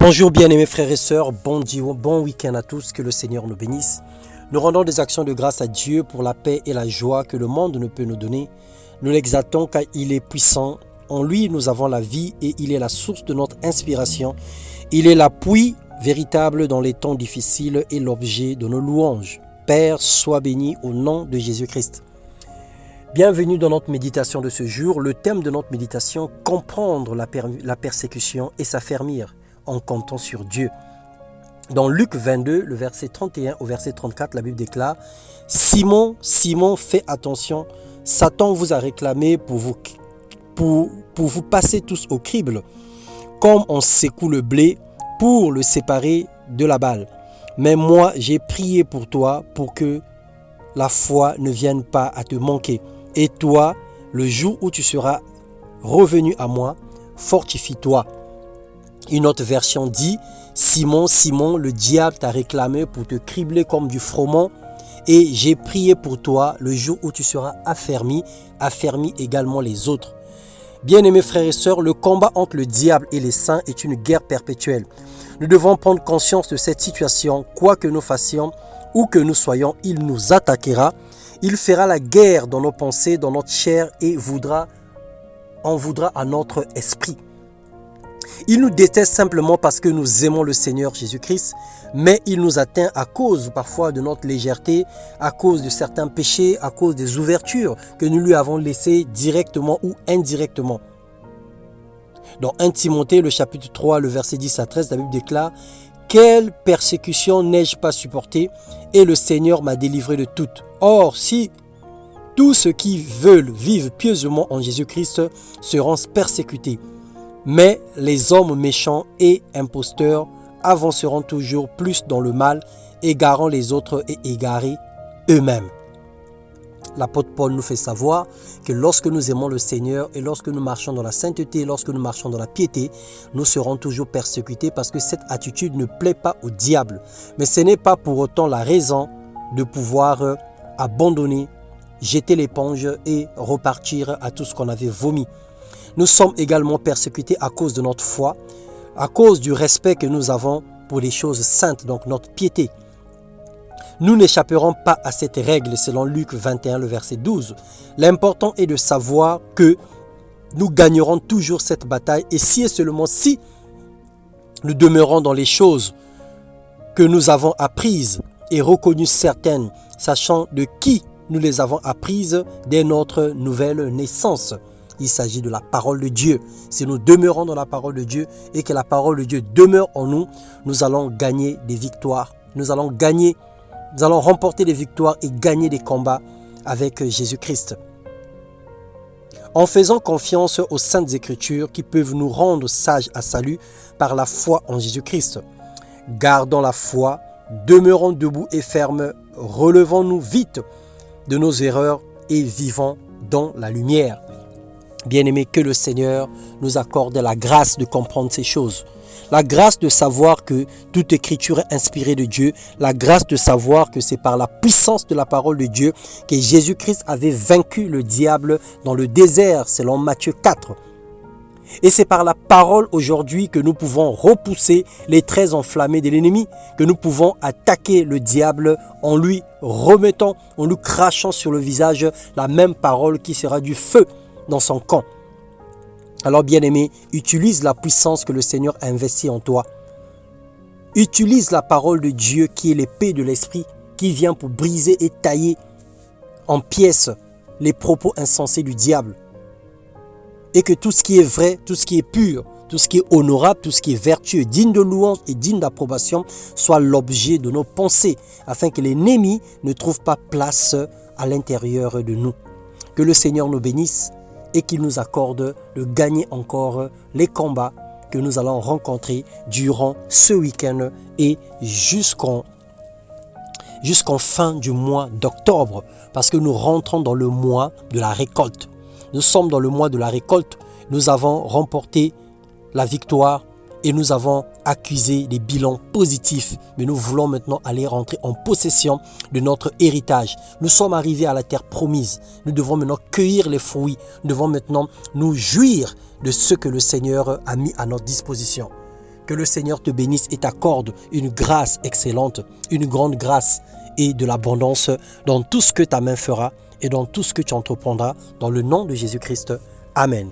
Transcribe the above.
Bonjour bien-aimés frères et sœurs, bon week-end à tous, que le Seigneur nous bénisse. Nous rendons des actions de grâce à Dieu pour la paix et la joie que le monde ne peut nous donner. Nous l'exaltons car il est puissant. En lui, nous avons la vie et il est la source de notre inspiration. Il est l'appui véritable dans les temps difficiles et l'objet de nos louanges. Père, sois béni au nom de Jésus-Christ. Bienvenue dans notre méditation de ce jour. Le thème de notre méditation, comprendre la persécution et s'affermir en comptant sur Dieu. Dans Luc 22, le verset 31 au verset 34, la Bible déclare « Simon, Simon, fais attention, Satan vous a réclamé pour vous passer tous au crible, comme on secoue le blé pour le séparer de la balle. Mais moi, j'ai prié pour toi pour que la foi ne vienne pas à te manquer. Et toi, le jour où tu seras revenu à moi, fortifie-toi. » Une autre version dit « Simon, Simon, le diable t'a réclamé pour te cribler comme du froment et j'ai prié pour toi le jour où tu seras affermi également les autres. » Bien-aimés frères et sœurs, le combat entre le diable et les saints est une guerre perpétuelle. Nous devons prendre conscience de cette situation. Quoi que nous fassions, où que nous soyons, il nous attaquera. Il fera la guerre dans nos pensées, dans notre chair et en voudra à notre esprit. Il nous déteste simplement parce que nous aimons le Seigneur Jésus-Christ, mais il nous atteint à cause parfois de notre légèreté, à cause de certains péchés, à cause des ouvertures que nous lui avons laissées directement ou indirectement. Dans 1 Timothée, le chapitre 3, le verset 10 à 13, la Bible déclare « Quelle persécution n'ai-je pas supportée et le Seigneur m'a délivré de toutes. Or, si tous ceux qui veulent vivre pieusement en Jésus-Christ seront persécutés, mais les hommes méchants et imposteurs avanceront toujours plus dans le mal, égarant les autres et égarés eux-mêmes. » L'apôtre Paul nous fait savoir que lorsque nous aimons le Seigneur et lorsque nous marchons dans la sainteté, lorsque nous marchons dans la piété, nous serons toujours persécutés parce que cette attitude ne plaît pas au diable. Mais ce n'est pas pour autant la raison de pouvoir abandonner, jeter l'éponge et repartir à tout ce qu'on avait vomi. Nous sommes également persécutés à cause de notre foi, à cause du respect que nous avons pour les choses saintes, donc notre piété. Nous n'échapperons pas à cette règle selon Luc 21, le verset 12. L'important est de savoir que nous gagnerons toujours cette bataille et si et seulement si nous demeurons dans les choses que nous avons apprises et reconnues certaines, sachant de qui nous les avons apprises dès notre nouvelle naissance. Il s'agit de la parole de Dieu. Si nous demeurons dans la parole de Dieu et que la parole de Dieu demeure en nous, nous allons gagner des victoires. Nous allons remporter des victoires et gagner des combats avec Jésus-Christ. En faisant confiance aux saintes écritures qui peuvent nous rendre sages à salut par la foi en Jésus-Christ. Gardons la foi, demeurons debout et fermes, relevons-nous vite de nos erreurs et vivons dans la lumière. Bien-aimés, que le Seigneur nous accorde la grâce de comprendre ces choses. La grâce de savoir que toute écriture est inspirée de Dieu. La grâce de savoir que c'est par la puissance de la parole de Dieu que Jésus-Christ avait vaincu le diable dans le désert, selon Matthieu 4. Et c'est par la parole aujourd'hui que nous pouvons repousser les traits enflammés de l'ennemi, que nous pouvons attaquer le diable en lui remettant, en nous crachant sur le visage la même parole qui sera du feu dans son camp. Alors bien-aimé, utilise la puissance que le Seigneur a investie en toi. Utilise la parole de Dieu qui est l'épée de l'esprit, qui vient pour briser et tailler en pièces les propos insensés du diable. Et que tout ce qui est vrai, tout ce qui est pur, tout ce qui est honorable, tout ce qui est vertueux, digne de louange et digne d'approbation soit l'objet de nos pensées, afin que l'ennemi ne trouve pas place à l'intérieur de nous. Que le Seigneur nous bénisse et qu'il nous accorde de gagner encore les combats que nous allons rencontrer durant ce week-end et jusqu'en fin du mois d'octobre, parce que nous rentrons dans le mois de la récolte. Nous sommes dans le mois de la récolte, nous avons remporté la victoire et nous avons accusé des bilans positifs. Mais nous voulons maintenant aller rentrer en possession de notre héritage. Nous sommes arrivés à la terre promise. Nous devons maintenant cueillir les fruits. Nous devons maintenant nous jouir de ce que le Seigneur a mis à notre disposition. Que le Seigneur te bénisse et t'accorde une grâce excellente, une grande grâce et de l'abondance dans tout ce que ta main fera et dans tout ce que tu entreprendras dans le nom de Jésus-Christ. Amen.